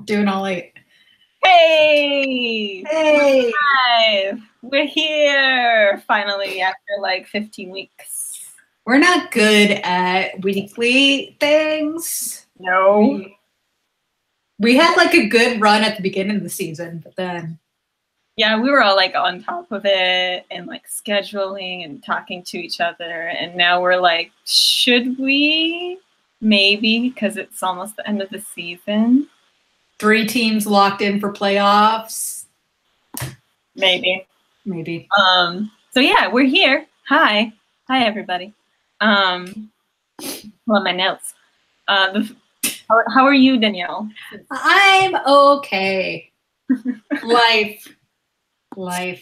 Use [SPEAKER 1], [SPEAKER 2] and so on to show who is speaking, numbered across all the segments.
[SPEAKER 1] Doing all right.
[SPEAKER 2] Hey!
[SPEAKER 1] Hey!
[SPEAKER 2] Hi! We're here finally after like 15 weeks.
[SPEAKER 1] We're not good at weekly things.
[SPEAKER 2] No.
[SPEAKER 1] We had like a good run at the beginning of the season, but then
[SPEAKER 2] Yeah, we were all like on top of it and like scheduling and talking to each other. And now we're like, should we? Maybe, because it's almost the end of the season.
[SPEAKER 1] 3 teams locked in for playoffs.
[SPEAKER 2] Maybe.
[SPEAKER 1] So
[SPEAKER 2] yeah, we're here. Hi everybody. Well, my notes. How are you, Danielle?
[SPEAKER 1] I'm okay. Life. But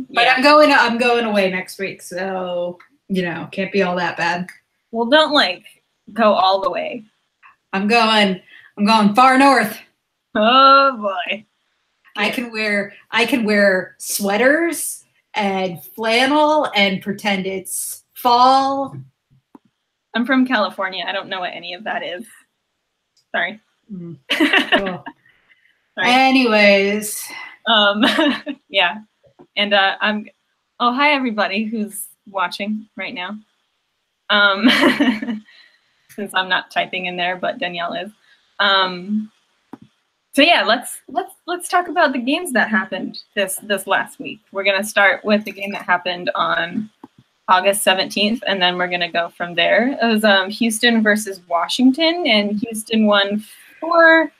[SPEAKER 2] yeah.
[SPEAKER 1] I'm going away next week, so can't be all that bad.
[SPEAKER 2] Well, don't like go all the way.
[SPEAKER 1] I'm going far north.
[SPEAKER 2] Oh boy.
[SPEAKER 1] I can wear sweaters and flannel and pretend it's fall.
[SPEAKER 2] I'm from California. I don't know what any of that is. Sorry.
[SPEAKER 1] Cool. Sorry. Anyways.
[SPEAKER 2] Yeah. And hi everybody who's watching right now. Since I'm not typing in there, but Danielle is. So yeah, let's talk about the games that happened this last week. We're gonna start with the game that happened on August 17th, and then we're gonna go from there. It was Houston versus Washington, and Houston won 4-0.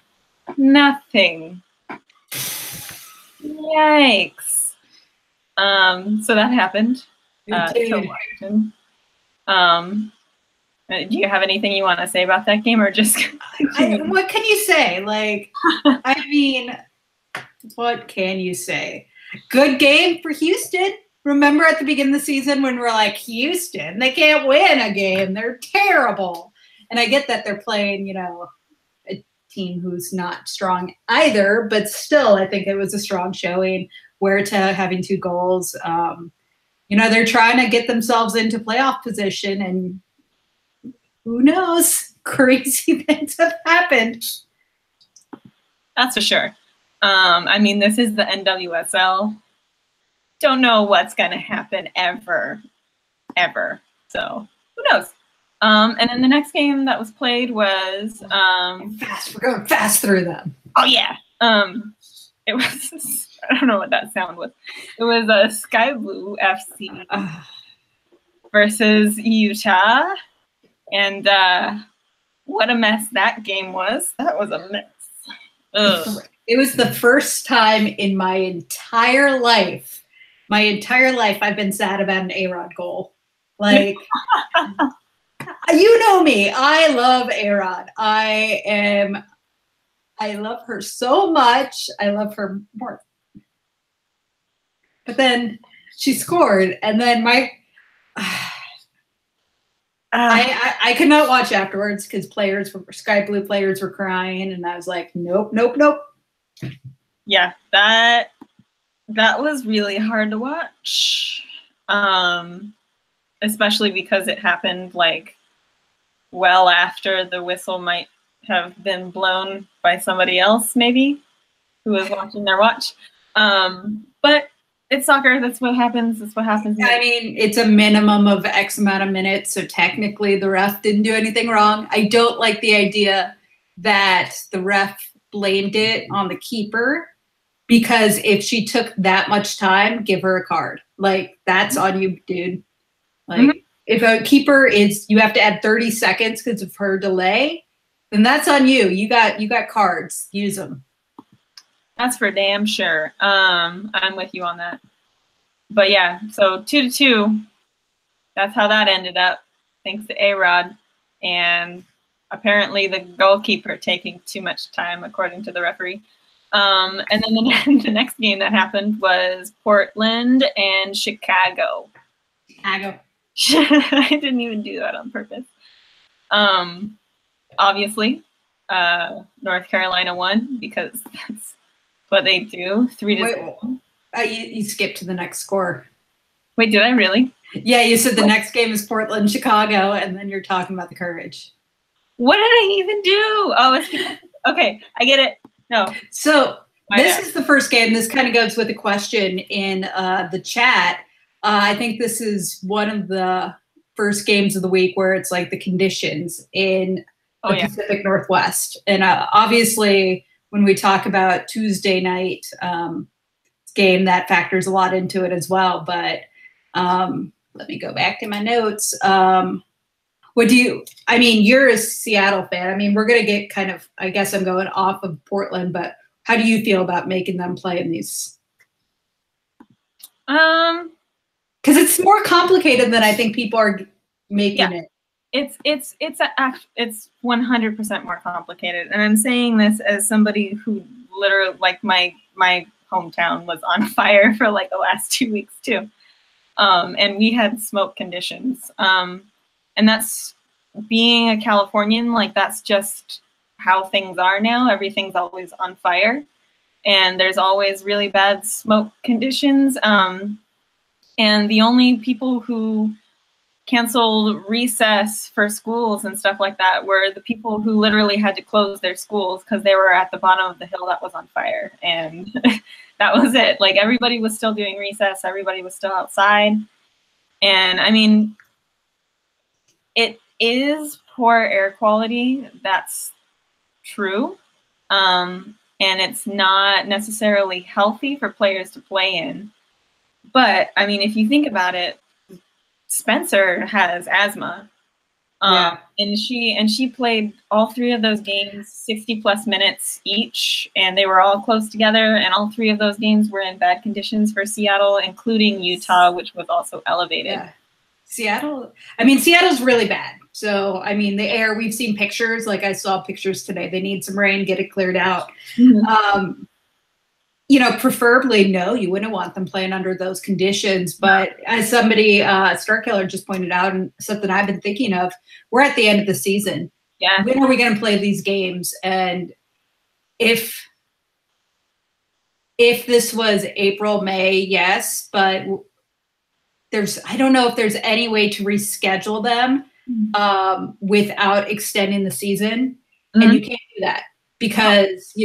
[SPEAKER 2] Yikes! So that happened to Washington. Do you have anything you want to say about that game, or just
[SPEAKER 1] what can you say? Like, I mean, what can you say? Good game for Houston. Remember at the beginning of the season when we're like, Houston, they can't win a game. They're terrible. And I get that they're playing, a team who's not strong either, but still, I think it was a strong showing. Huerta having 2 goals. They're trying to get themselves into playoff position, and who knows? Crazy things have happened.
[SPEAKER 2] That's for sure. I mean, this is the NWSL. Don't know what's going to happen ever. So who knows? And then the next game that was played was
[SPEAKER 1] We're going fast through them.
[SPEAKER 2] Oh yeah. It was I don't know what that sound was. It was a Sky Blue FC versus Utah. And what a mess that game was. That was a mess. Ugh.
[SPEAKER 1] It was the first time in my entire life I've been sad about an A-Rod goal. Like, you know me. I love A-Rod. I love her so much. I love her more. But then she scored, and then I could not watch afterwards because Sky Blue players were crying, and I was like, nope.
[SPEAKER 2] Yeah, that was really hard to watch, especially because it happened like well after the whistle might have been blown by somebody else, maybe, who was watching their watch. But it's soccer. That's what happens.
[SPEAKER 1] I mean, it's a minimum of X amount of minutes, so technically the ref didn't do anything wrong. I don't like the idea that the ref blamed it on the keeper, because if she took that much time, give her a card. Like, that's on you, dude. Like, if a keeper you have to add 30 seconds because of her delay, then that's on you. You got cards. Use them.
[SPEAKER 2] That's for damn sure. I'm with you on that. But yeah, so 2-2. That's how that ended up, thanks to A-Rod. And apparently the goalkeeper taking too much time, according to the referee. And then the next game that happened was Portland and Chicago. I didn't even do that on purpose. Obviously, North Carolina won because that's what they do. 3-0.
[SPEAKER 1] You skipped to the next score.
[SPEAKER 2] Wait, did I really?
[SPEAKER 1] Yeah, you said the next game is Portland, Chicago, and then you're talking about the Courage.
[SPEAKER 2] What did I even do? Oh, Okay, I get it. No.
[SPEAKER 1] So this is the first game. This kind of goes with a question in the chat. I think this is one of the first games of the week where it's like the conditions in the Pacific Northwest. And obviously, when we talk about Tuesday night game, that factors a lot into it as well. But let me go back to my notes. You're a Seattle fan. I mean, we're going to get kind of, I guess I'm going off of Portland, but how do you feel about making them play in these? Because it's more complicated than I think people are making it.
[SPEAKER 2] It's 100% more complicated. And I'm saying this as somebody who literally, like, my hometown was on fire for like the last 2 weeks too. And we had smoke conditions. And that's, being a Californian, like, that's just how things are now. Everything's always on fire, and there's always really bad smoke conditions. And the only people who canceled recess for schools and stuff like that were the people who literally had to close their schools because they were at the bottom of the hill that was on fire. And that was it. Like, everybody was still doing recess. Everybody was still outside. And I mean, it is poor air quality. That's true. And it's not necessarily healthy for players to play in. But I mean, if you think about it, Spencer has asthma. And she played all 3 of those games 60+ minutes each, and they were all close together, and all 3 of those games were in bad conditions for Seattle, including Utah, which was also elevated.
[SPEAKER 1] Yeah. Seattle's really bad. So, I mean, the air, we've seen pictures, like I saw pictures today. They need some rain, get it cleared out. Mm-hmm. Preferably, no, you wouldn't want them playing under those conditions. But as somebody, Starkiller just pointed out, and something I've been thinking of, we're at the end of the season.
[SPEAKER 2] Yeah.
[SPEAKER 1] When are we going to play these games? And if this was April, May, yes, but I don't know if there's any way to reschedule them without extending the season. Mm-hmm. And you can't do that because,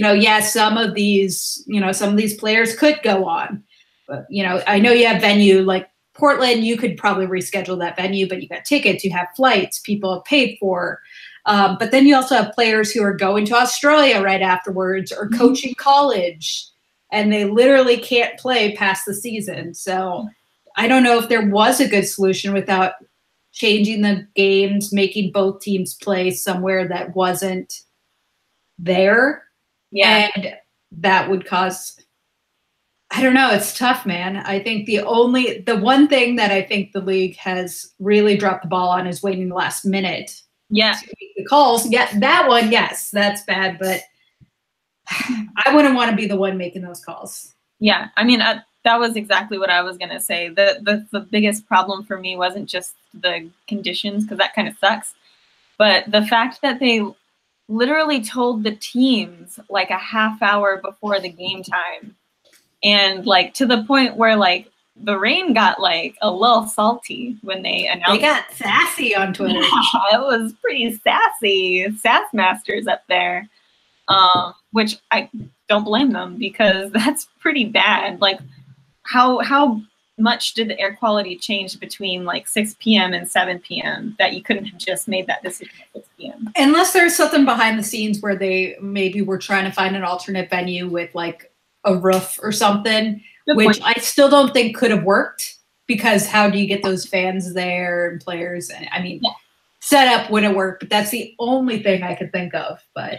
[SPEAKER 1] some of these players could go on. But, I know you have venue like Portland, you could probably reschedule that venue, but you got tickets, you have flights, people have paid for. But then you also have players who are going to Australia right afterwards or coaching college, and they literally can't play past the season. So I don't know if there was a good solution without changing the games, making both teams play somewhere that wasn't there.
[SPEAKER 2] Yeah.
[SPEAKER 1] And that would cause, I don't know, it's tough, man. I think the one thing that I think the league has really dropped the ball on is waiting the last minute.
[SPEAKER 2] Yeah.
[SPEAKER 1] To make the calls. Yeah, that one, yes, that's bad, but I wouldn't want to be the one making those calls.
[SPEAKER 2] Yeah, I mean, that was exactly what I was going to say. The biggest problem for me wasn't just the conditions, because that kind of sucks, but the fact that they literally told the teams like a half hour before the game time, and like to the point where like the rain got like a little salty when they announced.
[SPEAKER 1] They got sassy on Twitter.
[SPEAKER 2] Yeah, it was pretty sassy, sass masters up there, which I don't blame them, because that's pretty bad. Like, how much did the air quality change between like 6 p.m. and 7 p.m. that you couldn't have just made that decision at 6 p.m.?
[SPEAKER 1] Unless there's something behind the scenes where they maybe were trying to find an alternate venue with like a roof or something, which I still don't think could have worked, because how do you get those fans there and players? I mean, setup wouldn't work, but that's the only thing I could think of. But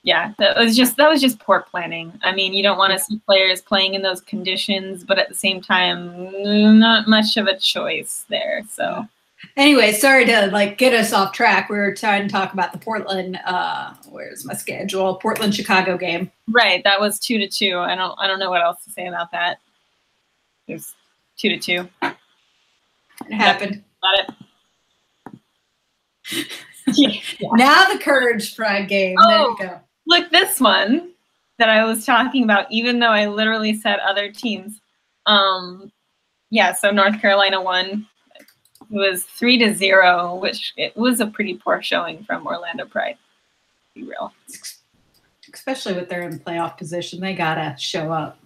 [SPEAKER 2] yeah, that was just poor planning. I mean, you don't want to see players playing in those conditions, but at the same time, not much of a choice there. So
[SPEAKER 1] anyway, sorry to like get us off track. We were trying to talk about the Portland, where's my schedule? Portland-Chicago game.
[SPEAKER 2] Right, that was 2-2. I don't know what else to say about that. It was 2-2.
[SPEAKER 1] It happened.
[SPEAKER 2] Got it.
[SPEAKER 1] Yeah. Now the Courage Pride game. There you go.
[SPEAKER 2] Look, this one that I was talking about, even though I literally said other teams. So North Carolina won. It was 3-0, which it was a pretty poor showing from Orlando Pride. Be real.
[SPEAKER 1] Especially with their in playoff position, they gotta show up.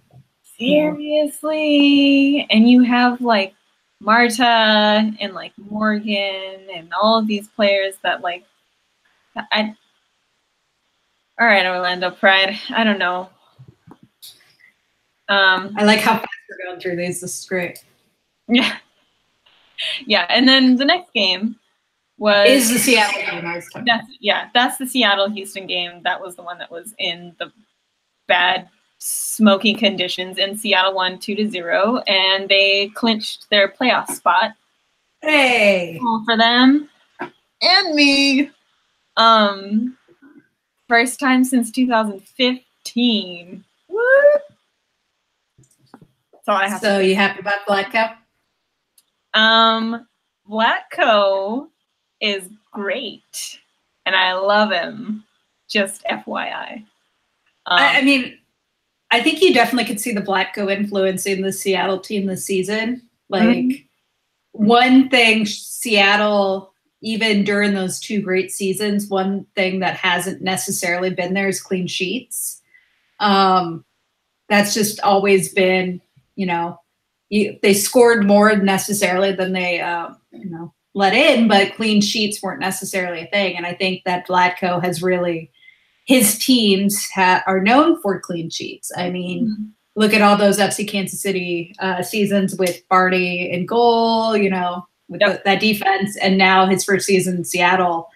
[SPEAKER 2] Seriously. And you have like Marta and like Morgan and all of these players that like all right, Orlando Pride. I don't know.
[SPEAKER 1] I like how fast we're going through these. This is great.
[SPEAKER 2] Yeah. Yeah. And then the next game
[SPEAKER 1] is the Seattle game I was talking about.
[SPEAKER 2] That's the Seattle-Houston game. That was the one that was in the bad smoky conditions, and Seattle won 2-0, and they clinched their playoff spot.
[SPEAKER 1] Hey,
[SPEAKER 2] for them and me. First time since 2015. Woo! That's all I have.
[SPEAKER 1] So you happy about Vlatko?
[SPEAKER 2] Vlatko is great, and I love him. Just FYI.
[SPEAKER 1] I mean, I think you definitely could see the Vlatko influence in the Seattle team this season. Like, one thing Seattle, even during those 2 great seasons, one thing that hasn't necessarily been there is clean sheets. That's just always been, you know, they scored more necessarily than they, you know, let in, but clean sheets weren't necessarily a thing. And I think that Vlatko has really, his teams are known for clean sheets. I mean, look at all those FC Kansas City seasons with Barty in goal, you know, with that defense. And now his first season in Seattle,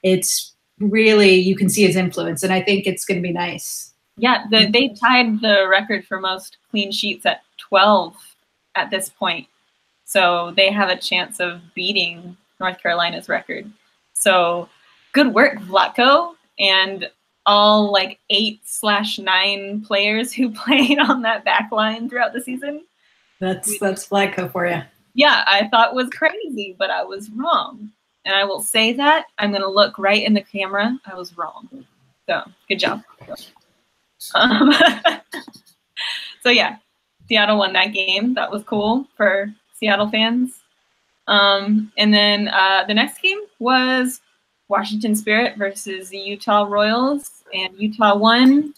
[SPEAKER 1] it's really, you can see his influence. And I think it's going to be nice.
[SPEAKER 2] Yeah, they tied the record for most clean sheets at 12 at this point. So they have a chance of beating North Carolina's record. So good work, Vlatko, and all like 8/9 players who played on that back line throughout the season.
[SPEAKER 1] That's Vlatko for you.
[SPEAKER 2] Yeah, I thought was crazy, but I was wrong. And I will say that. I'm going to look right in the camera. I was wrong. So good job. So yeah, Seattle won that game. That was cool for Seattle fans. And then the next game was Washington Spirit versus the Utah Royals, and Utah won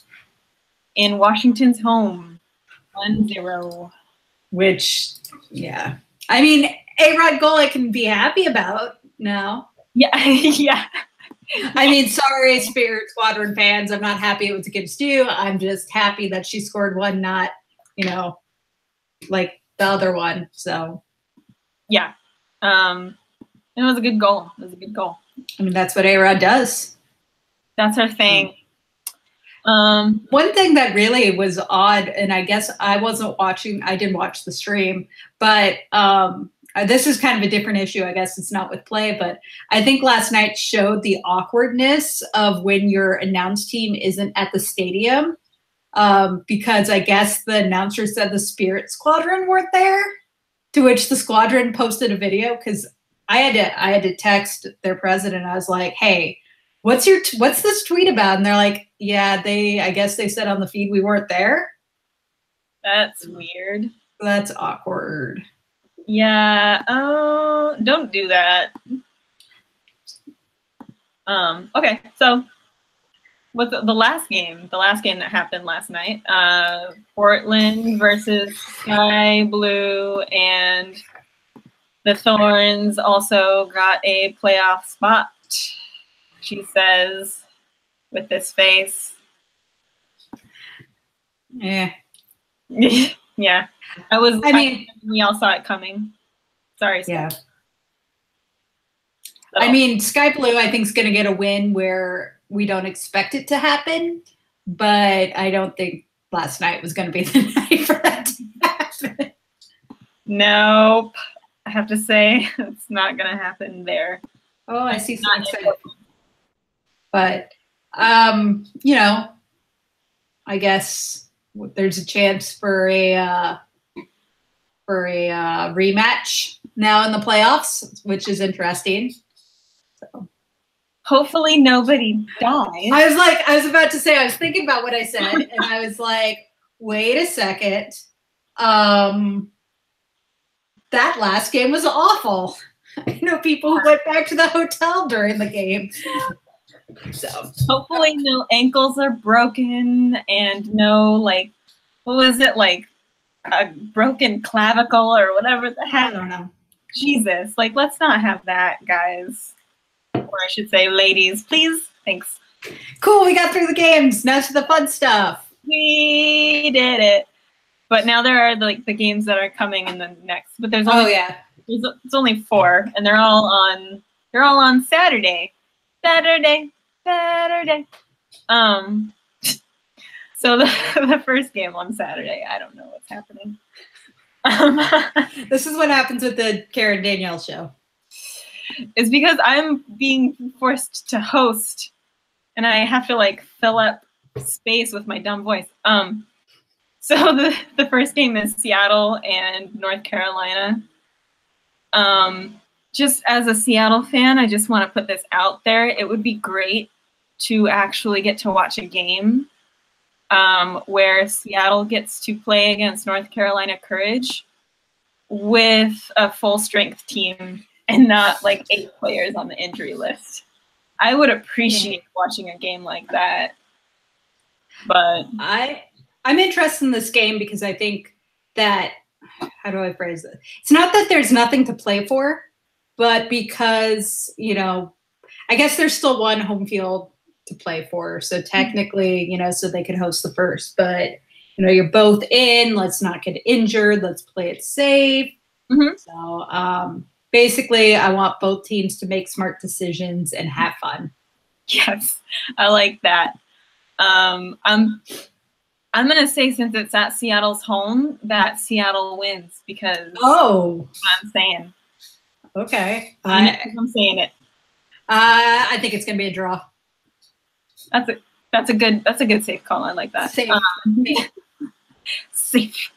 [SPEAKER 2] in Washington's home, 1-0.
[SPEAKER 1] Which, yeah. I mean, A-Rod goal I can be happy about now.
[SPEAKER 2] Yeah, yeah.
[SPEAKER 1] I mean, sorry, Spirit Squadron fans. I'm not happy it was against you. I'm just happy that she scored one, not, you know, like the other one. So,
[SPEAKER 2] yeah. It was a good goal. It was a good goal.
[SPEAKER 1] I mean, that's what A-Rod does.
[SPEAKER 2] That's her thing.
[SPEAKER 1] One thing that really was odd, and I guess I wasn't watching, I didn't watch the stream, but this is kind of a different issue. I guess it's not with play, but I think last night showed the awkwardness of when your announced team isn't at the stadium, because I guess the announcer said the Spirit Squadron weren't there, to which the Squadron posted a video, because I had to text their president. I was like, hey, what's this tweet about? And they're like, yeah, I guess they said on the feed we weren't there.
[SPEAKER 2] That's weird.
[SPEAKER 1] That's awkward.
[SPEAKER 2] Yeah. Oh, don't do that. Okay. So with the last game that happened last night, Portland versus Sky Blue, and the Thorns also got a playoff spot, she says, with this face.
[SPEAKER 1] Yeah.
[SPEAKER 2] Yeah. I mean, we all saw it coming. Sorry, Sky.
[SPEAKER 1] Yeah. I mean, Sky Blue, I think, is going to get a win where we don't expect it to happen, but I don't think last night was going to be the night for that to happen.
[SPEAKER 2] Nope. I have to say, it's not going to happen there.
[SPEAKER 1] Oh, I see some excitement. But, you know, I guess there's a chance for a rematch now in the playoffs, which is interesting. So.
[SPEAKER 2] Hopefully nobody dies.
[SPEAKER 1] I was about to say, I was thinking about what I said, and I was like, wait a second. That last game was awful. I know people who went back to the hotel during the game. So
[SPEAKER 2] hopefully no ankles are broken and no, like, what was it, like a broken clavicle or whatever the heck.
[SPEAKER 1] I don't know.
[SPEAKER 2] Jesus, like, let's not have that, guys. Or I should say, ladies, please. Thanks.
[SPEAKER 1] Cool, we got through the games. Now to the fun stuff.
[SPEAKER 2] We did it. But now there are like the games that are coming in the next. But there's only it's only 4, and they're all on Saturday. Saturday. So the first game on Saturday, I don't know what's happening.
[SPEAKER 1] This is what happens with the Karen Danielle show.
[SPEAKER 2] It's because I'm being forced to host, and I have to like fill up space with my dumb voice. So the first game is Seattle and North Carolina. Just as a Seattle fan, I just want to put this out there. It would be great to actually get to watch a game where Seattle gets to play against North Carolina Courage with a full strength team and not like 8 players on the injury list. I would appreciate watching a game like that. But
[SPEAKER 1] I'm interested in this game because I think that, how do I phrase it? It's not that there's nothing to play for, but because, you know, I guess there's still one home field to play for. So technically, you know, so they could host the first. But, you know, you're both in. Let's not get injured. Let's play it safe. So basically, I want both teams to make smart decisions and have fun.
[SPEAKER 2] Yes, I like that. I'm going to say, since it's at Seattle's home, that Seattle wins because I'm saying.
[SPEAKER 1] Okay.
[SPEAKER 2] I'm saying it.
[SPEAKER 1] I think it's going to be a draw.
[SPEAKER 2] That's a good safe call. I like that.
[SPEAKER 1] Safe.
[SPEAKER 2] Safe.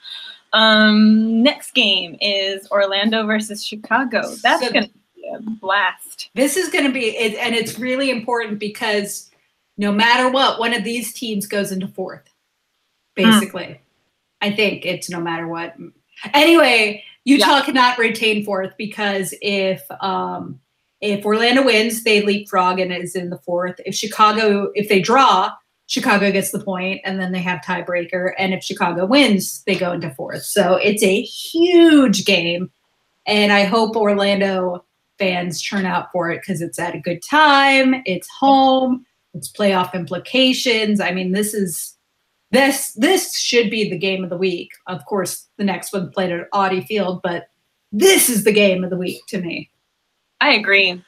[SPEAKER 2] Next game is Orlando versus Chicago. That's going to be a blast.
[SPEAKER 1] This is going to be, and it's really important because no matter what, one of these teams goes into 4th. Basically, I think it's no matter what. Anyway, Utah cannot retain 4th because if Orlando wins, they leapfrog and is in the 4th. If they draw, Chicago gets the point, and then they have tiebreaker. And if Chicago wins, they go into 4th. So it's a huge game, and I hope Orlando fans turn out for it because it's at a good time. It's home. It's playoff implications. I mean, this should be the game of the week. Of course, the next one played at Audi Field, but this is the game of the week to me.
[SPEAKER 2] I agree.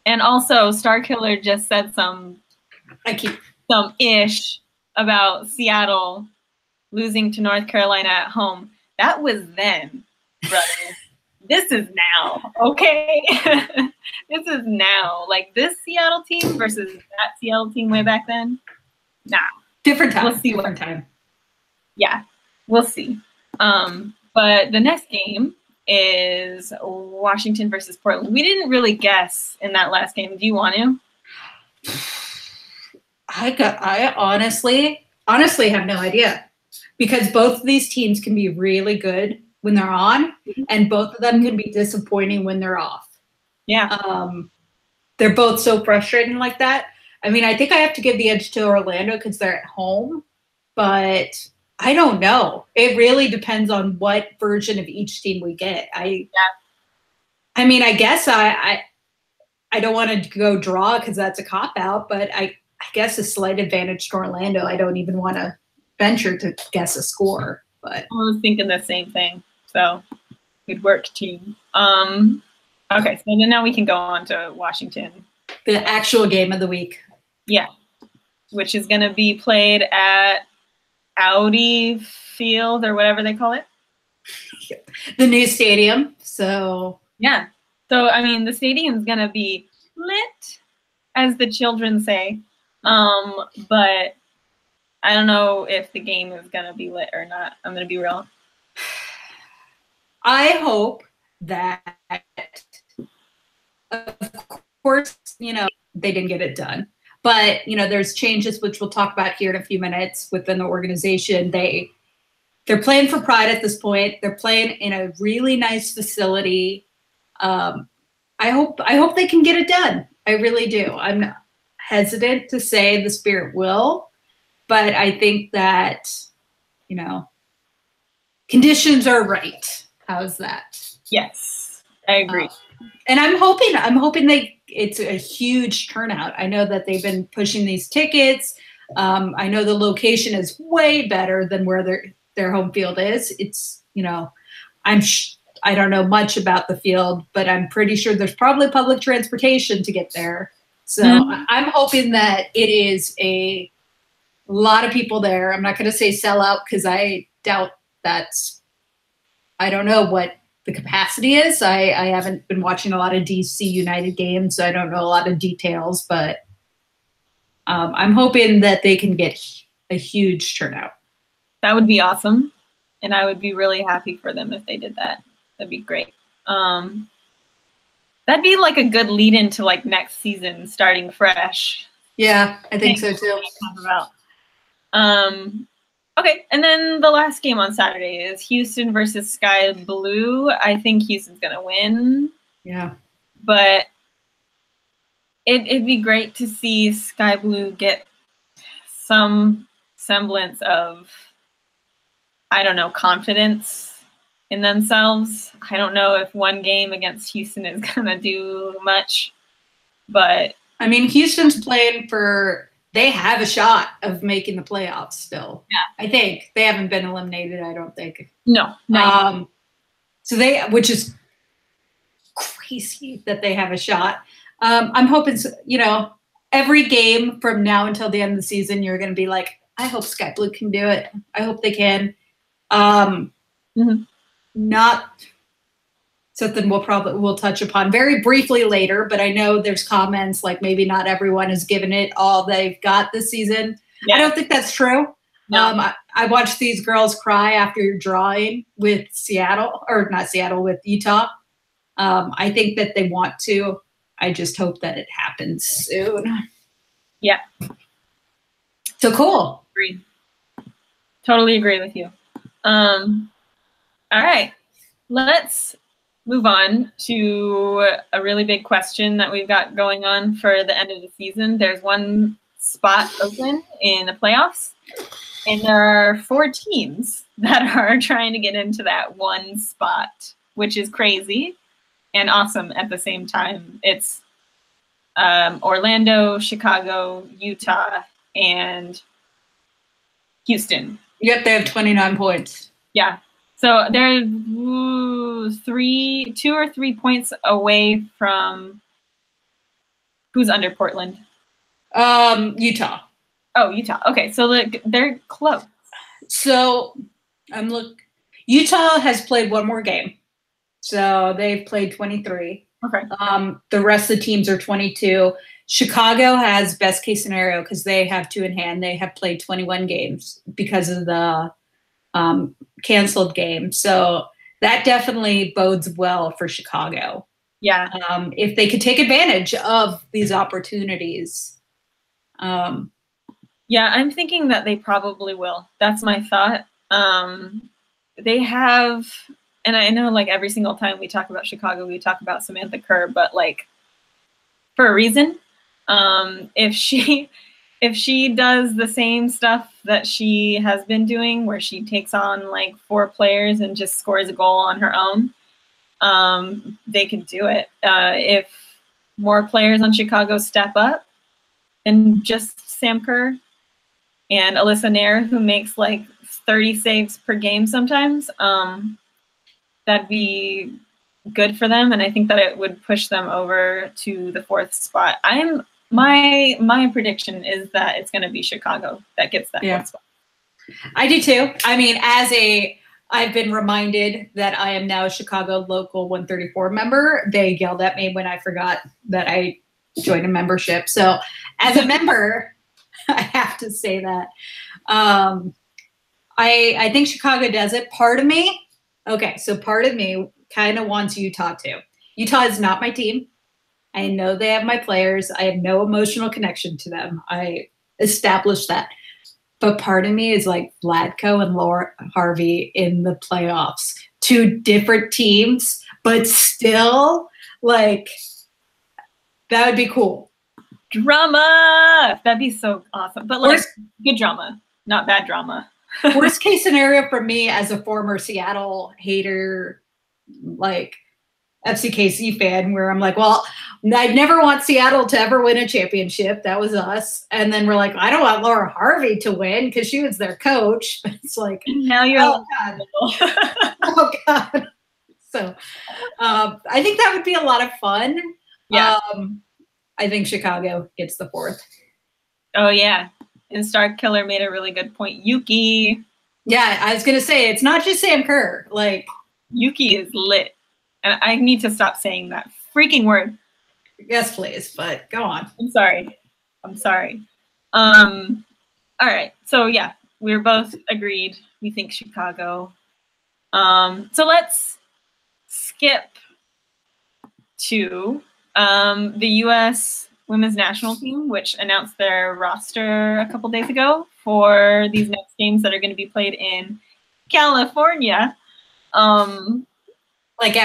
[SPEAKER 2] And also, Starkiller just said some ish about Seattle losing to North Carolina at home. That was then, brother. This is now, okay? This is now. Like, this Seattle team versus that Seattle team way back then? Nah.
[SPEAKER 1] Different time.
[SPEAKER 2] We'll see.
[SPEAKER 1] Different time.
[SPEAKER 2] Yeah, we'll see. But the next game is Washington versus Portland. We didn't really guess in that last game. Do you want to?
[SPEAKER 1] I honestly have no idea because both of these teams can be really good when they're on, and both of them can be disappointing when they're off.
[SPEAKER 2] Yeah.
[SPEAKER 1] They're both so frustrating like that. I mean, I think I have to give the edge to Orlando because they're at home, but I don't know. It really depends on what version of each team we get. I mean, I guess I don't want to go draw because that's a cop-out, but I guess a slight advantage to Orlando. I don't even want to venture to guess a score. But
[SPEAKER 2] I was thinking the same thing. So good work, team. Okay, so then now we can go on to Washington.
[SPEAKER 1] The actual game of the week.
[SPEAKER 2] Yeah, which is going to be played at Audi Field or whatever they call it.
[SPEAKER 1] The new stadium. So
[SPEAKER 2] yeah. So, I mean, the stadium's going to be lit, as the children say. But I don't know if the game is going to be lit or not. I'm going to be real.
[SPEAKER 1] I hope that, of course, you know, they didn't get it done. But, you know, there's changes, which we'll talk about here in a few minutes within the organization. They're playing for pride at this point. They're playing in a really nice facility. I hope they can get it done. I really do. hesitant to say the Spirit will, but I think that, conditions are right. How's that?
[SPEAKER 2] Yes, I agree.
[SPEAKER 1] And I'm hoping it's a huge turnout. I know that they've been pushing these tickets. I know the location is way better than where their home field is. It's, I don't know much about the field, but I'm pretty sure there's probably public transportation to get there. So I'm hoping that it is a lot of people there. I'm not going to say sell out because I doubt I don't know what the capacity is. I haven't been watching a lot of DC United games, so I don't know a lot of details, but I'm hoping that they can get a huge turnout.
[SPEAKER 2] That would be awesome, and I would be really happy for them if they did that. That'd be great. That'd be like a good lead into like next season, starting fresh.
[SPEAKER 1] Yeah, I think so too.
[SPEAKER 2] Okay, and then the last game on Saturday is Houston versus Sky Blue. I think Houston's gonna win.
[SPEAKER 1] Yeah,
[SPEAKER 2] but it'd be great to see Sky Blue get some semblance of, I don't know, confidence in themselves. I don't know if one game against Houston is gonna do much, but
[SPEAKER 1] I mean, Houston's playing they have a shot of making the playoffs still.
[SPEAKER 2] Yeah.
[SPEAKER 1] I think they haven't been eliminated. I don't think.
[SPEAKER 2] No.
[SPEAKER 1] So which is crazy that they have a shot. I'm hoping, every game from now until the end of the season, you're going to be like, I hope Sky Blue can do it. I hope they can. Not something we'll touch upon very briefly later, but I know there's comments like maybe not everyone has given it all they've got this season. Yeah. I don't think that's true. No. I watched these girls cry after drawing with with Utah. I think that they want to. I just hope that it happens soon.
[SPEAKER 2] Yeah.
[SPEAKER 1] So cool.
[SPEAKER 2] Agree. Totally agree with you. All right. Let's move on to a really big question that we've got going on for the end of the season. There's one spot open in the playoffs, and there are 4 teams that are trying to get into that one spot, which is crazy and awesome at the same time. It's Orlando, Chicago, Utah, and Houston.
[SPEAKER 1] Yep, they have 29 points.
[SPEAKER 2] Yeah. So they're 2 or 3 points away from who's under Portland?
[SPEAKER 1] Utah.
[SPEAKER 2] Oh, Utah. Okay, so they're close.
[SPEAKER 1] So Utah has played one more game. So they've played 23.
[SPEAKER 2] Okay.
[SPEAKER 1] The rest of the teams are 22. Chicago has best case scenario because they have 2 in hand. They have played 21 games because of the canceled game. So that definitely bodes well for Chicago.
[SPEAKER 2] Yeah.
[SPEAKER 1] If they could take advantage of these opportunities.
[SPEAKER 2] Yeah, I'm thinking that they probably will. That's my thought. They have, and I know like every single time we talk about Chicago, we talk about Samantha Kerr, but like for a reason. If she does the same stuff that she has been doing, where she takes on like 4 players and just scores a goal on her own, they can do it. If more players on Chicago step up and just Sam Kerr and Alyssa Nair, who makes like 30 saves per game sometimes, that'd be good for them. And I think that it would push them over to the 4th spot. My prediction is that it's going to be Chicago that gets that 4th spot.
[SPEAKER 1] I do too. I mean, I've been reminded that I am now a Chicago Local 134 member. They yelled at me when I forgot that I joined a membership. So as a member, I have to say that. I think Chicago does it. Part of me kind of wants Utah too. Utah is not my team. I know they have my players. I have no emotional connection to them. I established that. But part of me is like Vlatko and Laura Harvey in the playoffs. 2 different teams, but still, like, that would be cool.
[SPEAKER 2] Drama. That'd be so awesome. But like good drama, not bad drama.
[SPEAKER 1] Worst case scenario for me as a former Seattle hater, like FCKC fan, where I'm like, well, I'd never want Seattle to ever win a championship. That was us. And then we're like, I don't want Laura Harvey to win because she was their coach. It's like,
[SPEAKER 2] now you're
[SPEAKER 1] oh God. Oh God. So I think that would be a lot of fun.
[SPEAKER 2] Yeah.
[SPEAKER 1] I think Chicago gets the 4th.
[SPEAKER 2] Oh yeah. And Star Killer made a really good point. Yuki.
[SPEAKER 1] Yeah, I was gonna say it's not just Sam Kerr. Like
[SPEAKER 2] Yuki is lit. And I need to stop saying that freaking word.
[SPEAKER 1] Yes, please, but go on.
[SPEAKER 2] I'm sorry. All right. So yeah, we're both agreed. We think Chicago. So let's skip to the U.S. women's national team, which announced their roster a couple days ago for these next games that are going to be played in California.
[SPEAKER 1] Like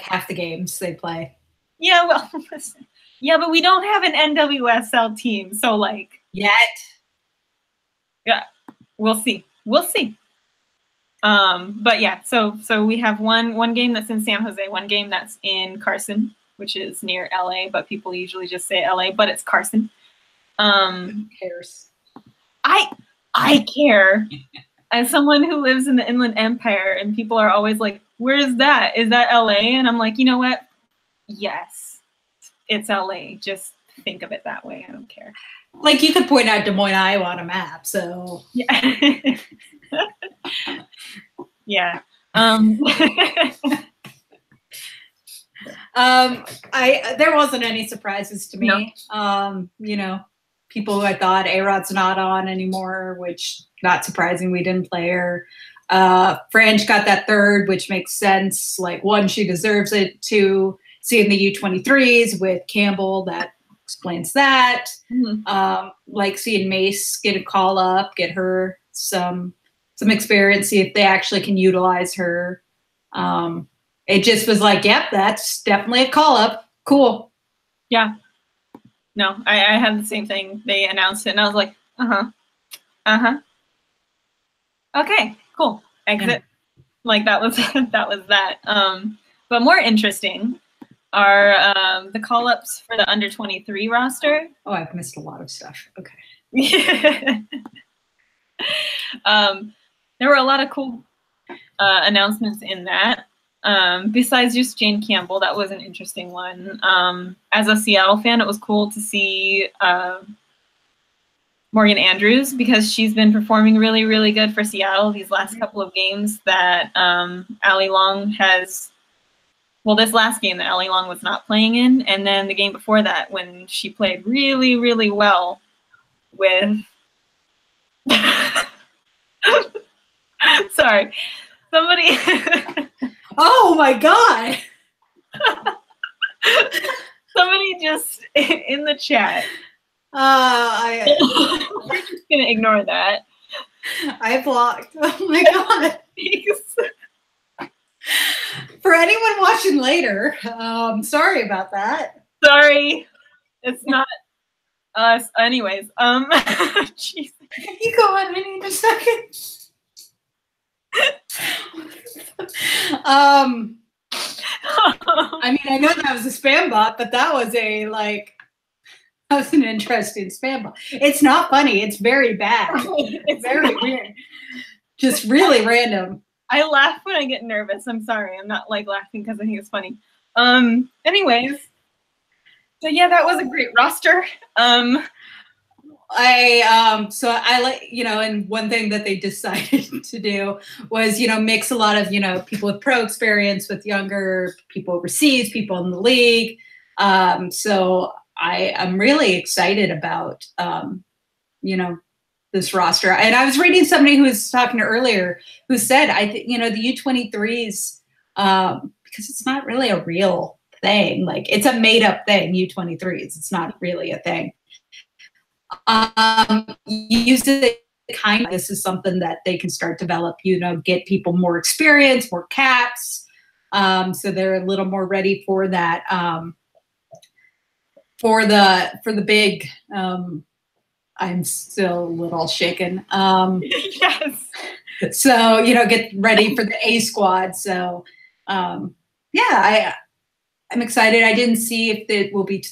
[SPEAKER 1] half the games they play.
[SPEAKER 2] Yeah, well, listen. Yeah, but we don't have an NWSL team, so like
[SPEAKER 1] yet.
[SPEAKER 2] Yeah, we'll see. But yeah, so we have one game that's in San Jose, one game that's in Carson, which is near LA, but people usually just say LA, but it's Carson.
[SPEAKER 1] Who cares?
[SPEAKER 2] I care. As someone who lives in the Inland Empire, and people are always like, where is that? Is that LA? And I'm like, you know what? Yes, it's LA. Just think of it that way. I don't care.
[SPEAKER 1] Like you could point out Des Moines, Iowa on a map. So
[SPEAKER 2] yeah. Yeah.
[SPEAKER 1] There wasn't any surprises to me. No. You know, people who I thought A-Rod's not on anymore, which not surprising. We didn't play her. Franch got that 3rd, which makes sense. Like 1, she deserves it. 2, seeing the U23s with Campbell, that explains that. Mm-hmm. Like seeing Mace get a call up, get her some experience, see if they actually can utilize her. It just was like, yep, that's definitely a call up. Cool.
[SPEAKER 2] Yeah. No, I had the same thing. They announced it, and I was like, okay, cool. Exit. Yeah. Like that was that. But more interesting are the call-ups for the under 23 roster.
[SPEAKER 1] Oh, I've missed a lot of stuff. Okay.
[SPEAKER 2] There were a lot of cool announcements in that. Besides just Jane Campbell, that was an interesting one. As a Seattle fan, it was cool to see Morgan Andrews, because she's been performing really, really good for Seattle these last couple of games that Allie Long has. Well, this last game that Allie Long was not playing in, and then the game before that when she played really, really well with. Sorry, somebody.
[SPEAKER 1] Oh my God!
[SPEAKER 2] Somebody just in the chat.
[SPEAKER 1] I'm
[SPEAKER 2] just gonna ignore that.
[SPEAKER 1] I blocked. Oh my God! For anyone watching later, sorry about that.
[SPEAKER 2] Sorry, it's not us. Anyways, jeez.
[SPEAKER 1] You go on. I need a second. I mean, I know that was a spam bot, but that was an interesting spam bot. It's not funny. It's very bad. It's very weird. Just really random.
[SPEAKER 2] I laugh when I get nervous. I'm sorry. I'm not like laughing because I think it's funny. Anyways, so yeah, that was a great roster.
[SPEAKER 1] I like, you know, and one thing that they decided to do was, you know, mix a lot of, you know, people with pro experience with younger people overseas, people in the league. So I'm really excited about, you know, this roster. And I was reading somebody who was talking earlier who said, you know, the U23s, because it's not really a real thing. Like it's a made up thing, U23s. It's not really a thing. Use it this is something that they can start develop, you know, get people more experience, more caps. So they're a little more ready for that, for the big. I'm still a little shaken.
[SPEAKER 2] Yes.
[SPEAKER 1] So get ready for the A squad. So yeah, I'm excited. I didn't see if it will be,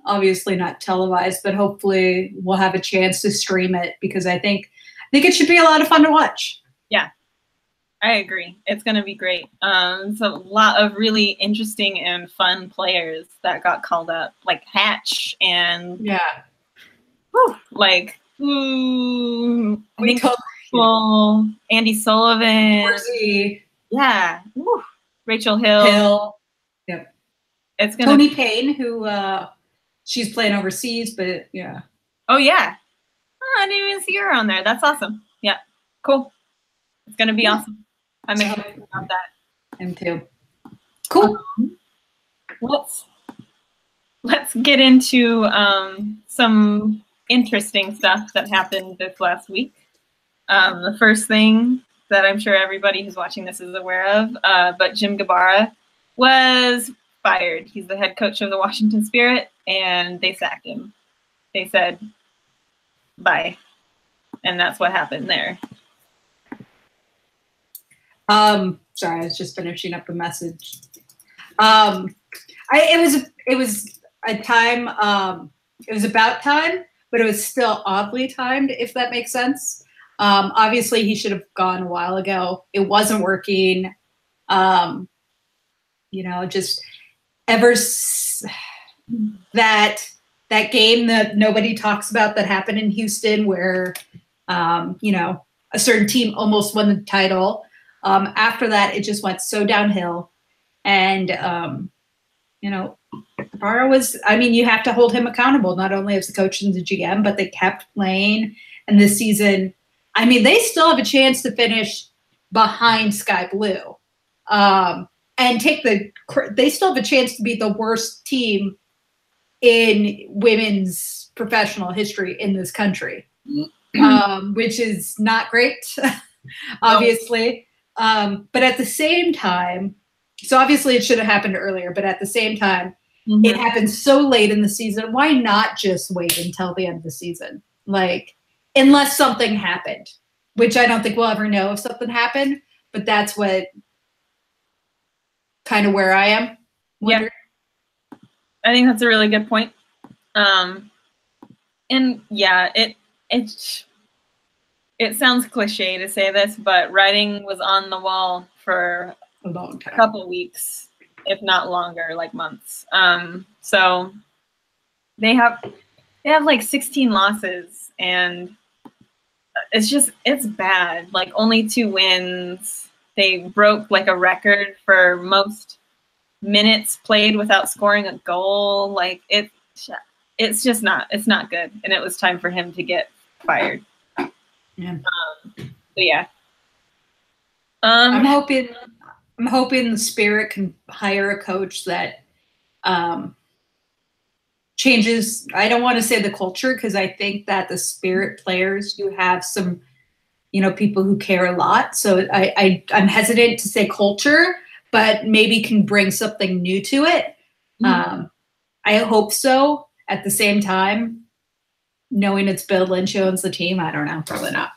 [SPEAKER 1] obviously not televised, but hopefully we'll have a chance to stream it because I think it should be a lot of fun to watch.
[SPEAKER 2] Yeah, I agree. It's going to be great. It's a lot of really interesting and fun players that got called up, like Hatch and I think Andy Sullivan. Yeah. Woo. Rachel Hill.
[SPEAKER 1] Yep.
[SPEAKER 2] It's gonna
[SPEAKER 1] Tony Payne, who she's playing overseas, but yeah.
[SPEAKER 2] Oh yeah. Oh, I didn't even see her on there. That's awesome. Yeah. Cool. It's gonna be awesome. I'm excited about that.
[SPEAKER 1] I'm too. Cool.
[SPEAKER 2] Let's get into some interesting stuff that happened this last week. The first thing that I'm sure everybody who's watching this is aware of, but Jim Gabarra was fired. He's the head coach of the Washington Spirit, and they sacked him. They said, bye. And that's what happened there.
[SPEAKER 1] Sorry, I was just finishing up a message. It was a time, it was about time, but it was still oddly timed, if that makes sense. Obviously he should have gone a while ago. It wasn't working. Just ever that game that nobody talks about that happened in Houston where, a certain team almost won the title. After that, it just went so downhill. And, Gabarra was, you have to hold him accountable, not only as the coach and the GM, but they kept playing. And this season, they still have a chance to finish behind Sky Blue. And they still have a chance to be the worst team in women's professional history in this country, which is not great, obviously. But at the same time, so obviously it should have happened earlier, but at the same time, it happened so late in the season. Why not just wait until the end of the season? Unless something happened, which I don't think we'll ever know if something happened, but that's what kind of where I am.
[SPEAKER 2] Yeah. I think that's a really good point. And yeah, it sounds cliche to say this, but writing was on the wall for
[SPEAKER 1] a long time,
[SPEAKER 2] a couple of weeks, if not longer, like months. So they have 16 losses, and it's bad. Only 2 wins. They broke a record for most minutes played without scoring a goal. It's just not good, and it was time for him to get fired.
[SPEAKER 1] Yeah.
[SPEAKER 2] Yeah.
[SPEAKER 1] I'm hoping the Spirit can hire a coach that changes. I don't want to say the culture, because I think that the Spirit players do have some, people who care a lot. So I'm hesitant to say culture, but maybe can bring something new to it. I hope so. At the same time, knowing it's Bill Lynch owns the team, I don't know. Probably not.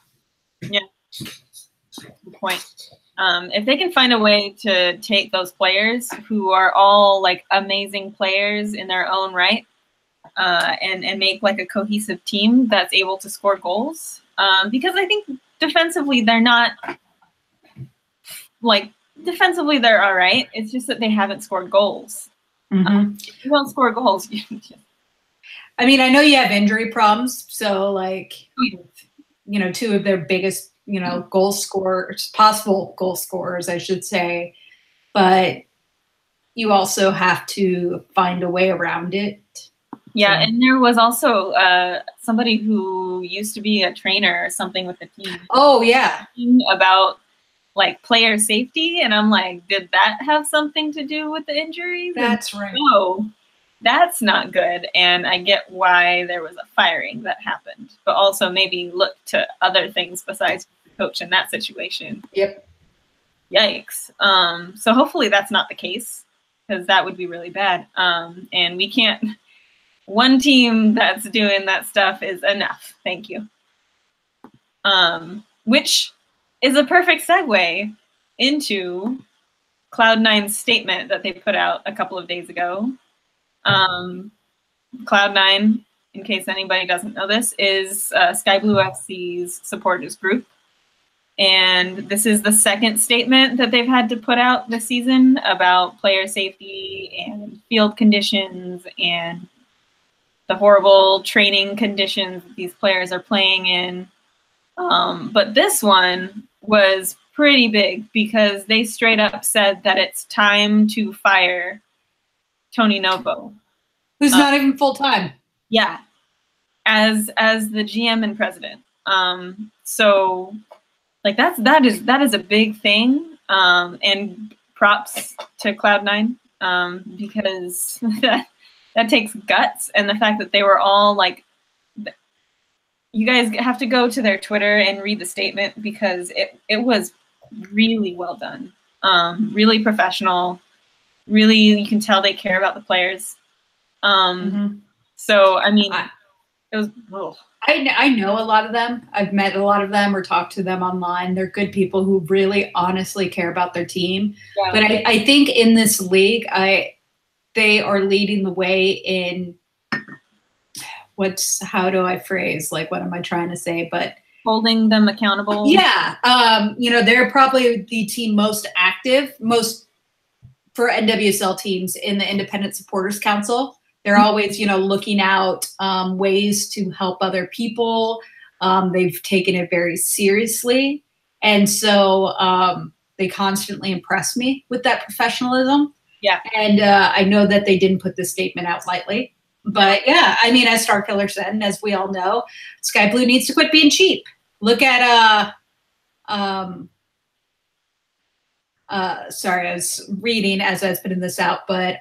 [SPEAKER 2] Yeah. Good point. If they can find a way to take those players who are all amazing players in their own right, and make a cohesive team that's able to score goals, because I think defensively they're not defensively they're all right. It's just that they haven't scored goals. If you don't score goals,
[SPEAKER 1] I know you have injury problems, so 2 of their biggest goal scorers, possible goal scorers, I should say, but you also have to find a way around it.
[SPEAKER 2] Yeah, and there was also somebody who used to be a trainer or something with the team.
[SPEAKER 1] Oh yeah,
[SPEAKER 2] about player safety, and I'm did that have something to do with the injuries?
[SPEAKER 1] That's right.
[SPEAKER 2] No, that's not good, and I get why there was a firing that happened, but also maybe look to other things besides the coach in that situation.
[SPEAKER 1] Yep.
[SPEAKER 2] Yikes. So hopefully that's not the case, because that would be really bad. And we can't one team that's doing that stuff is enough. Thank you. Which is a perfect segue into Cloud9's statement that they put out a couple of days ago. Cloud9, in case anybody doesn't know this, is Sky Blue FC's supporters group. And this is the second statement that they've had to put out this season about player safety and field conditions and the horrible training conditions these players are playing in. But this one was pretty big because they straight up said that it's time to fire Tony Novo.
[SPEAKER 1] Who's not even full-time.
[SPEAKER 2] Yeah, as the GM and president. So like that is a big thing. And props to Cloud9 because that takes guts, and the fact that they were all like, you guys have to go to their Twitter and read the statement because it was really well done, really professional, really, you can tell they care about the players. So I mean, it was. Oh.
[SPEAKER 1] I know a lot of them. I've met a lot of them or talked to them online. They're good people who really honestly care about their team. Yeah. But I think in this league, they are leading the way in how do I phrase, like, what am I trying to say? But
[SPEAKER 2] holding them accountable.
[SPEAKER 1] Yeah. They're probably the team most active, for NWSL teams in the Independent Supporters Council. They're always, looking out ways to help other people. They've taken it very seriously. And so they constantly impress me with that professionalism.
[SPEAKER 2] Yeah.
[SPEAKER 1] And I know that they didn't put this statement out lightly. But yeah, I mean, as Starkiller said, and as we all know, Sky Blue needs to quit being cheap. Look at sorry, I was reading as I was putting this out, but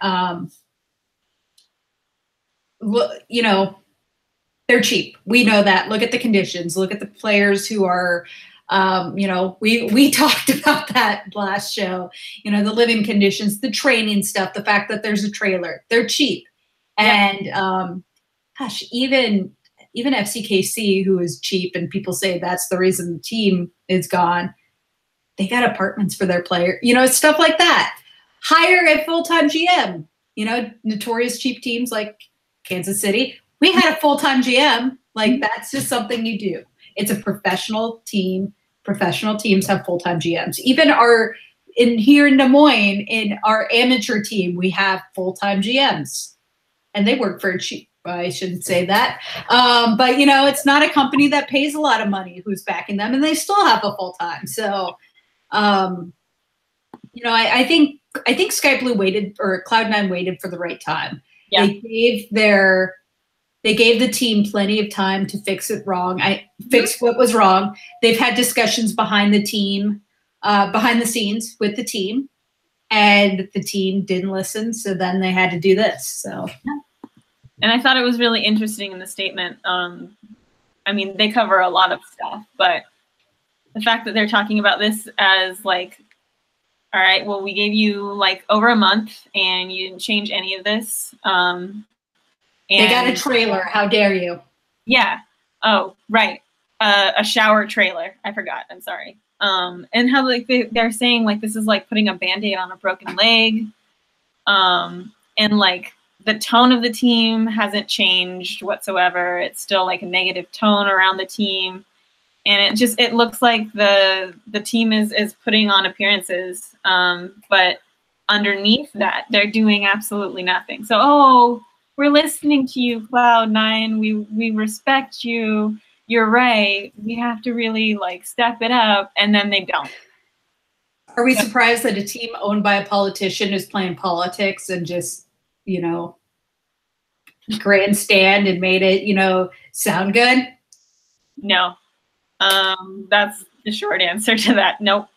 [SPEAKER 1] they're cheap. We know that. Look at the conditions. Look at the players who are, we talked about that last show. The living conditions, the training stuff, the fact that there's a trailer. They're cheap. And gosh, even FCKC, who is cheap, and people say that's the reason the team is gone. They got apartments for their player, stuff like that. Hire a full-time GM. Notorious cheap teams like Kansas City. We had a full-time GM. Like, that's just something you do. It's a professional team. Professional teams have full-time GMs. Even here in Des Moines, in our amateur team, we have full-time GMs. And they work for cheap. I shouldn't say that. But, it's not a company that pays a lot of money who's backing them, and they still have a full-time. So, I think Sky Blue waited, or Cloud9 waited for the right time. Yeah. They gave the team plenty of time to fix it wrong. Fix what was wrong. They've had discussions behind the scenes with the team, and the team didn't listen. So then they had to do this. So.
[SPEAKER 2] And I thought it was really interesting in the statement. I mean, they cover a lot of stuff, but the fact that they're talking about this as like, all right, well, we gave you like over a month and you didn't change any of this. And
[SPEAKER 1] they got a trailer. How dare you?
[SPEAKER 2] Yeah. Oh, right. A shower trailer. I forgot. I'm sorry. And how like they're saying like this is like putting a Band-Aid on a broken leg. And like the tone of the team hasn't changed whatsoever. It's still like a negative tone around the team. And it looks like the team is putting on appearances. But underneath that, they're doing absolutely nothing. So, we're listening to you, Cloud9. We respect you. You're right. We have to really like step it up, and then they don't.
[SPEAKER 1] Are we surprised that a team owned by a politician is playing politics and just, grandstand and made it, sound good?
[SPEAKER 2] No. That's the short answer to that. Nope.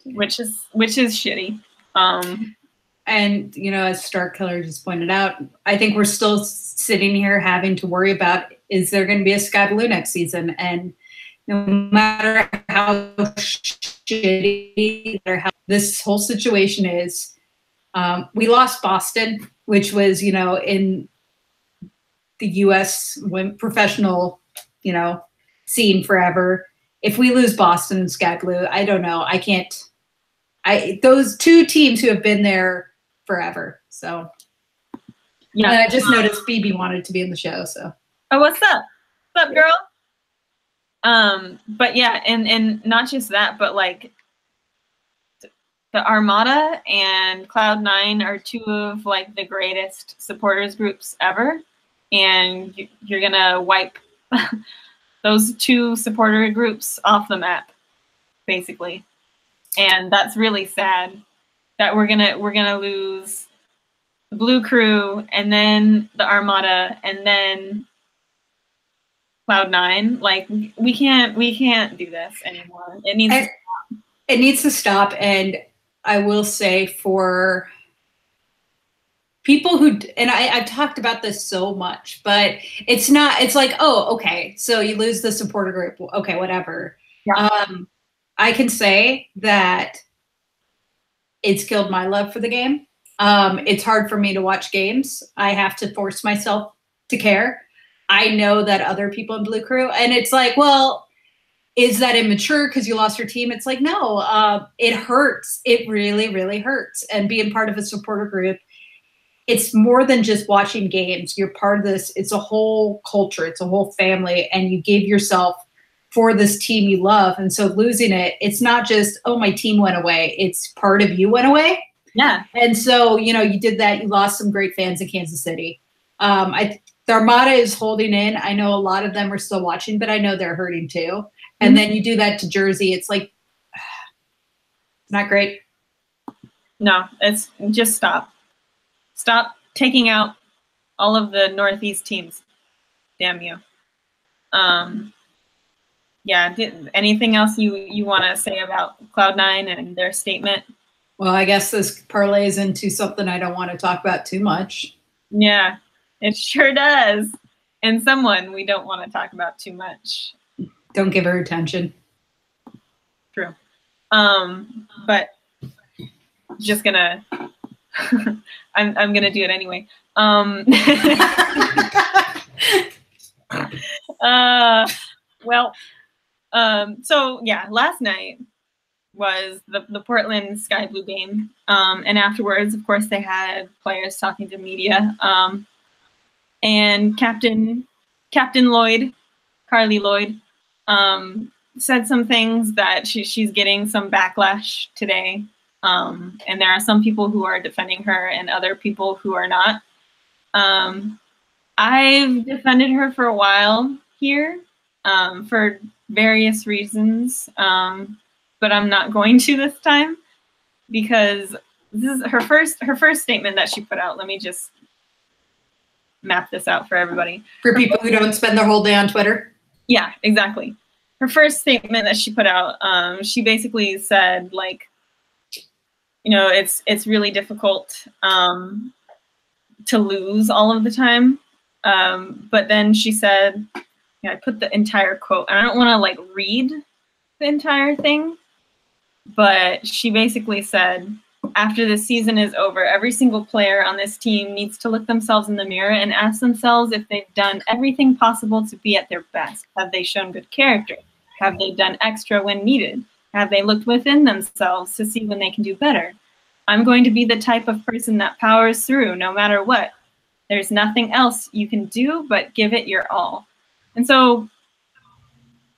[SPEAKER 2] Which is shitty.
[SPEAKER 1] And, as Starkiller just pointed out, I think we're still sitting here having to worry about, is there going to be a Sky Blue next season? And no matter how shitty or how this whole situation is, we lost Boston, which was, in the U.S. professional, scene forever. If we lose Boston and Sky Blue, I don't know. I can't. Those two teams who have been there forever. So yeah. And I just noticed Phoebe wanted to be in the show. So
[SPEAKER 2] what's up? What's up, girl? But yeah, and not just that, but like the Armada and Cloud9 are two of like the greatest supporters groups ever, and you're gonna wipe those two supporter groups off the map, basically. And that's really sad that we're gonna lose the Blue Crew and then the Armada and then Cloud9. Like we can't do this anymore. It needs
[SPEAKER 1] to stop. And I will say for people who, and I've talked about this so much, but it's like, oh, okay, so you lose the supporter group. Okay, whatever. Yeah. I can say that it's killed my love for the game. It's hard for me to watch games. I have to force myself to care. I know that other people in Blue Crew, and it's like, well, is that immature because you lost your team? It's like, no, it hurts. It really, really hurts. And being part of a supporter group, it's more than just watching games. You're part of this. It's a whole culture. It's a whole family, and you gave yourself for this team you love. And so losing it, it's not just, oh, my team went away. It's part of you went away.
[SPEAKER 2] Yeah.
[SPEAKER 1] And so, you did that. You lost some great fans in Kansas City. The Armada is holding in. I know a lot of them are still watching, but I know they're hurting too. And then you do that to Jersey. It's like, not great.
[SPEAKER 2] No, it's just stop. Stop taking out all of the Northeast teams. Damn you. Yeah. Anything else you want to say about Cloud9 and their statement?
[SPEAKER 1] Well, I guess this parlays into something I don't want to talk about too much.
[SPEAKER 2] Yeah, it sure does. And someone we don't want to talk about too much.
[SPEAKER 1] Don't give her attention.
[SPEAKER 2] True. But just gonna I'm gonna do it anyway. So yeah, last night was the Portland Sky Blue game. And afterwards, of course, they had players talking to media. And Captain Lloyd, Carly Lloyd, said some things that she's getting some backlash today. And there are some people who are defending her and other people who are not. I've defended her for a while here for various reasons. But I'm not going to this time because this is her first statement that she put out. Let me just map this out for everybody.
[SPEAKER 1] For people who don't spend their whole day on Twitter?
[SPEAKER 2] Yeah, exactly. Her first statement that she put out, she basically said, like, it's really difficult to lose all of the time. But then she said, I put the entire quote, and I don't want to like read the entire thing, but she basically said, after the season is over, every single player on this team needs to look themselves in the mirror and ask themselves if they've done everything possible to be at their best. Have they shown good character? Have they done extra when needed? Have they looked within themselves to see when they can do better? I'm going to be the type of person that powers through no matter what. There's nothing else you can do but give it your all. And so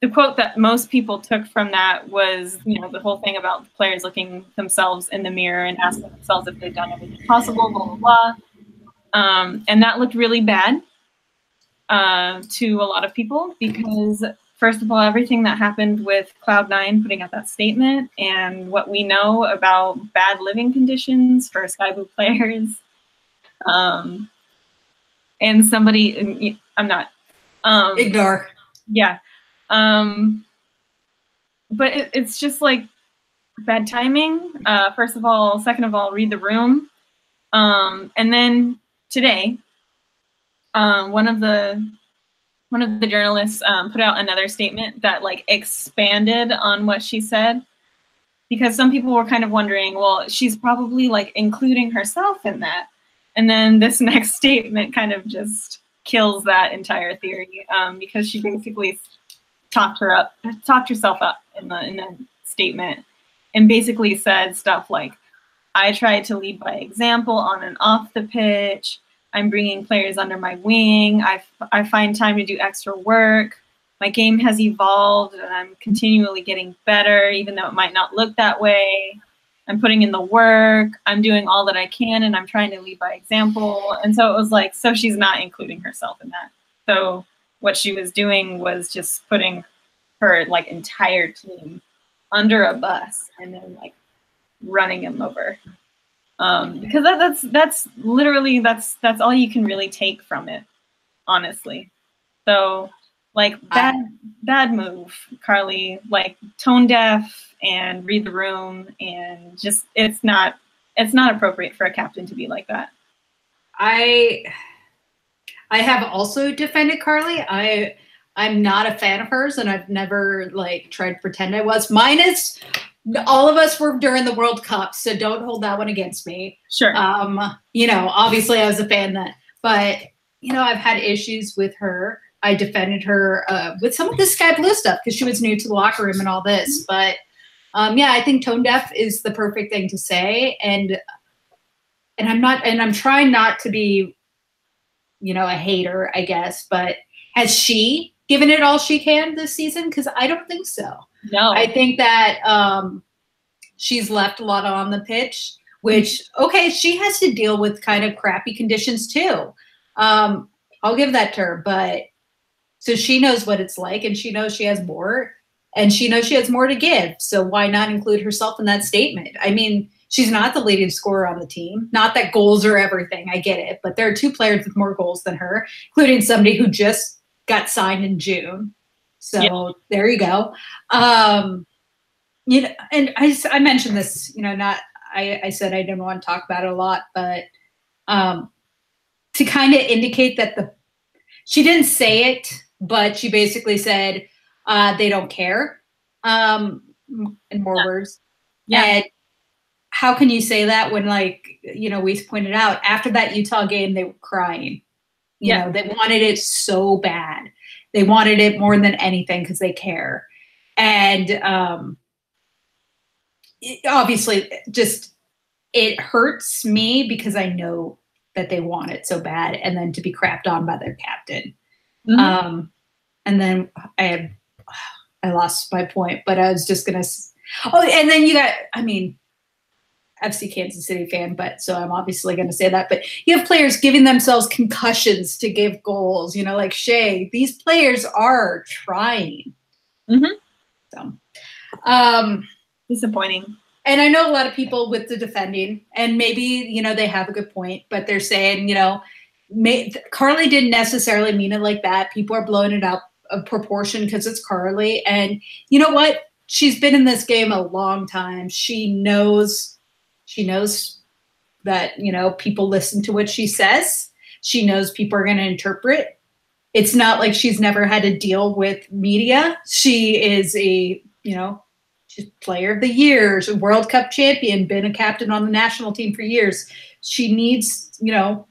[SPEAKER 2] the quote that most people took from that was, the whole thing about the players looking themselves in the mirror and asking themselves if they've done everything possible, blah, blah, blah. And that looked really bad to a lot of people because, first of all, everything that happened with Cloud9 putting out that statement and what we know about bad living conditions for Sky Blue players. And somebody, I'm not.
[SPEAKER 1] Ignore.
[SPEAKER 2] Yeah. But it's just like bad timing. First of all, second of all, read the room. And then today, one of the journalists put out another statement that like expanded on what she said, because some people were kind of wondering, well, she's probably like including herself in that. And then this next statement kind of just kills that entire theory because she basically talked herself up in the statement, and basically said stuff like, I tried to lead by example on and off the pitch. I'm bringing players under my wing. I find time to do extra work. My game has evolved and I'm continually getting better, even though it might not look that way. I'm putting in the work. I'm doing all that I can, and I'm trying to lead by example. And so it was like, so she's not including herself in that. So what she was doing was just putting her like entire team under a bus and then like running them over. Because that's literally that's all you can really take from it, honestly. So like bad move, Carly. Like tone deaf and read the room, and just it's not appropriate for a captain to be like that.
[SPEAKER 1] I have also defended Carly. I'm not a fan of hers, and I've never like tried to pretend I was. Minus all of us were during the World Cup, so don't hold that one against me.
[SPEAKER 2] Sure.
[SPEAKER 1] You know, obviously I was a fan then, but you know, I've had issues with her. I defended her with some of the Sky Blue stuff because she was new to the locker room and all this. But yeah, I think tone deaf is the perfect thing to say, and I'm trying not to be, you know, a hater, I guess. But has she given it all she can this season? Because I don't think so.
[SPEAKER 2] No,
[SPEAKER 1] I think that she's left a lot on the pitch, which, okay, she has to deal with kind of crappy conditions too. I'll give that to her. But so she knows what it's like, and she knows she has more, and she knows she has more to give. So why not include herself in that statement? I mean, she's not the leading scorer on the team. Not that goals are everything. I get it. But there are two players with more goals than her, including somebody who just got signed in June. So yeah. There you go. You know, and I mentioned this, you know, I said I didn't want to talk about it a lot, but to kind of indicate that she didn't say it, but she basically said they don't care, in more words.
[SPEAKER 2] Yeah.
[SPEAKER 1] And how can you say that when, like, you know, we pointed out after that Utah game, they were crying. You know, they wanted it so bad. They wanted it more than anything because they care. And obviously, just it hurts me because I know that they want it so bad, and then to be crapped on by their captain. Mm-hmm. And then I lost my point, but I was just gonna. Oh, and then you got. I mean, FC Kansas City fan, but so I'm obviously going to say that. But you have players giving themselves concussions to give goals. You know, like Shea. These players are trying.
[SPEAKER 2] Mm-hmm.
[SPEAKER 1] So,
[SPEAKER 2] disappointing.
[SPEAKER 1] And I know a lot of people with the defending, and maybe, you know, they have a good point, but they're saying, you know, Carly didn't necessarily mean it like that. People are blowing it out of proportion because it's Carly. And you know what? She's been in this game a long time. She knows that, you know, people listen to what she says. She knows people are going to interpret. It's not like she's never had to deal with media. She is a, you know, she's player of the year, a World Cup champion, been a captain on the national team for years. She needs, you know,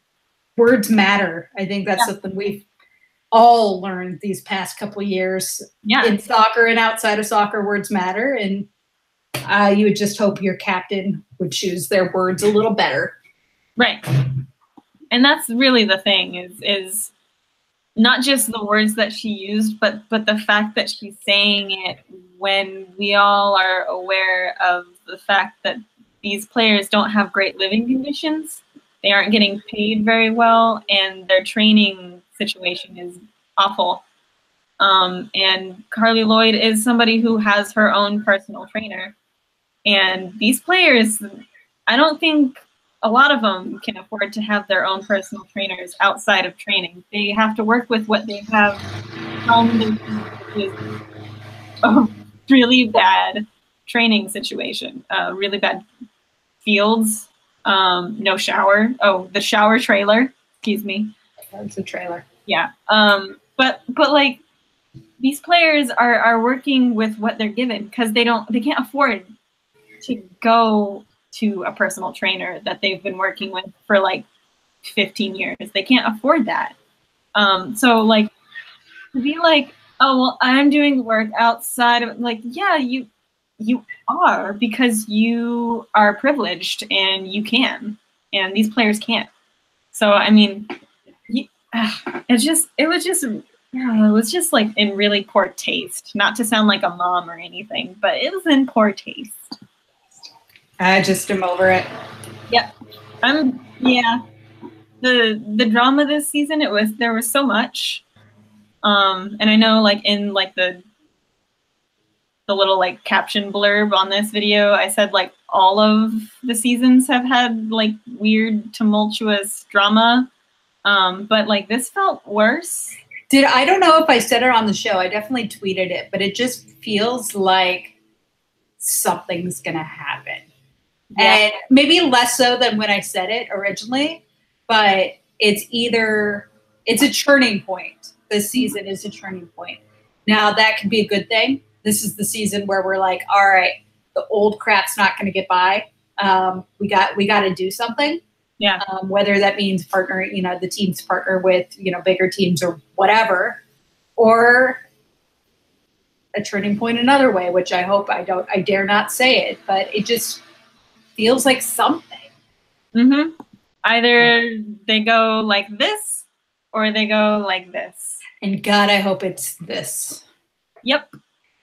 [SPEAKER 1] words matter. I think that's something we've all learned these past couple of years.
[SPEAKER 2] Yeah.
[SPEAKER 1] In soccer and outside of soccer, words matter. And you would just hope your captain would choose their words a little better.
[SPEAKER 2] Right. And that's really the thing is not just the words that she used, but the fact that she's saying it when we all are aware of the fact that these players don't have great living conditions. They aren't getting paid very well, and their training situation is awful. And Carly Lloyd is somebody who has her own personal trainer. And these players, I don't think a lot of them can afford to have their own personal trainers outside of training. They have to work with what they have from a really bad training situation, really bad fields, no shower. Oh, the shower trailer, excuse me.
[SPEAKER 1] That's a trailer.
[SPEAKER 2] Yeah. But like these players are working with what they're given because they can't afford to go to a personal trainer that they've been working with for like 15 years. They can't afford that. So like to be like, oh well, I'm doing work outside of like, yeah, you are, because you are privileged and you can, and these players can't. So I mean, it was just like in really poor taste. Not to sound like a mom or anything, but it was in poor taste.
[SPEAKER 1] I just am over it.
[SPEAKER 2] Yep. Yeah. The drama this season, there was so much. And I know like in like the little like caption blurb on this video, I said like all of the seasons have had like weird tumultuous drama. But like this felt worse.
[SPEAKER 1] I don't know if I said it on the show. I definitely tweeted it, but it just feels like something's gonna happen. Yeah. And maybe less so than when I said it originally, but it's a turning point. This season is a turning point. Now that could be a good thing. This is the season where we're like, all right, the old crap's not going to get by. We got to do something.
[SPEAKER 2] Yeah.
[SPEAKER 1] Whether that means partnering, the teams partner with, bigger teams or whatever, or a turning point another way, which I hope I dare not say it, but it just feels like something.
[SPEAKER 2] Mm-hmm. Either they go like this or they go like this.
[SPEAKER 1] And God, I hope it's this.
[SPEAKER 2] Yep.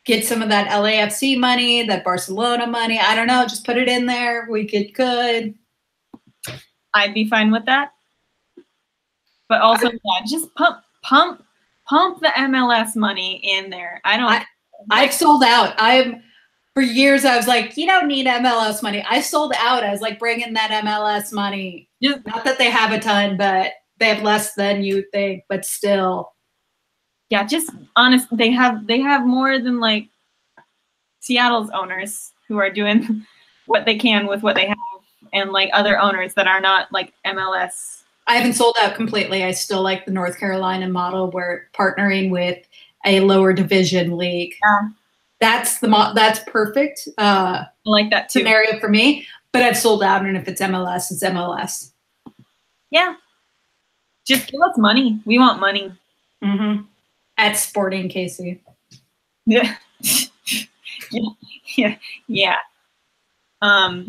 [SPEAKER 1] Get some of that LAFC money, that Barcelona money. I don't know. Just put it in there. We could.
[SPEAKER 2] I'd be fine with that. But also, just pump the MLS money in there.
[SPEAKER 1] I've sold out. For years, I was like, you don't need MLS money. I sold out. I was like, bring in that MLS money.
[SPEAKER 2] Yeah.
[SPEAKER 1] Not that they have a ton, but they have less than you think, but still.
[SPEAKER 2] Yeah, just honest. They have more than like Seattle's owners who are doing what they can with what they have, and like other owners that are not like MLS.
[SPEAKER 1] I haven't sold out completely. I still like the North Carolina model where partnering with a lower division league.
[SPEAKER 2] Yeah.
[SPEAKER 1] That's perfect.
[SPEAKER 2] I like that too.
[SPEAKER 1] Scenario for me, but I've sold out, and if it's MLS, it's MLS.
[SPEAKER 2] Yeah. Just give us money. We want money.
[SPEAKER 1] Mm-hmm. At Sporting Casey.
[SPEAKER 2] Yeah. Yeah. All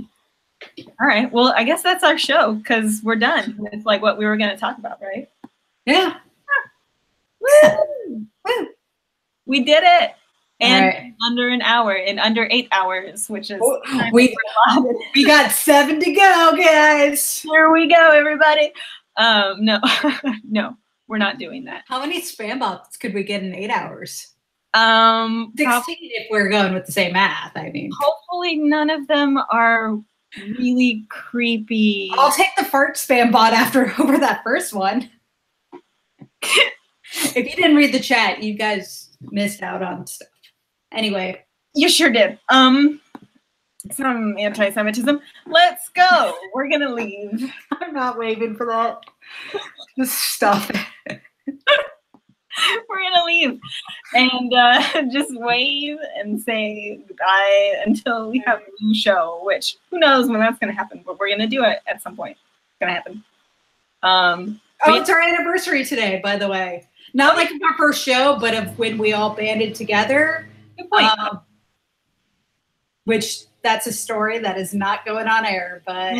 [SPEAKER 2] right. Well, I guess that's our show because we're done. It's like what we were going to talk about, right?
[SPEAKER 1] Yeah.
[SPEAKER 2] Woo! We did it. And under an hour, in under 8 hours, which is
[SPEAKER 1] we got 7 to go, guys.
[SPEAKER 2] Here we go, everybody. No, no, we're not doing that.
[SPEAKER 1] How many spam bots could we get in 8 hours?
[SPEAKER 2] 16
[SPEAKER 1] if we're going with the same math. I mean,
[SPEAKER 2] hopefully none of them are really creepy.
[SPEAKER 1] I'll take the fart spam bot over that first one. If you didn't read the chat, you guys missed out on stuff. Anyway,
[SPEAKER 2] you sure did. Some anti-Semitism. Let's go. We're gonna leave.
[SPEAKER 1] I'm not waving for that. Just stop it.
[SPEAKER 2] We're gonna leave and just wave and say goodbye until we have a new show. Which who knows when that's gonna happen, but we're gonna do it at some point. It's gonna happen.
[SPEAKER 1] It's our anniversary today, by the way. Not like our first show, but of when we all banded together.
[SPEAKER 2] Good point.
[SPEAKER 1] Which that's a story that is not going on air, but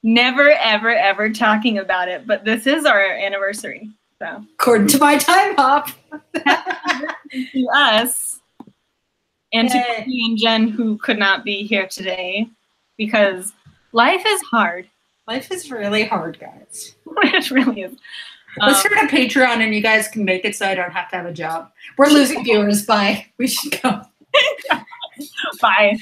[SPEAKER 2] never, ever, ever talking about it. But this is our anniversary, so
[SPEAKER 1] according to my time hop,
[SPEAKER 2] to us and to Courtney and Jen, who could not be here today because life is hard.
[SPEAKER 1] Life is really hard, guys.
[SPEAKER 2] It really is.
[SPEAKER 1] Let's start a Patreon and you guys can make it so I don't have to have a job. We're losing viewers. Bye. We should go.
[SPEAKER 2] Bye.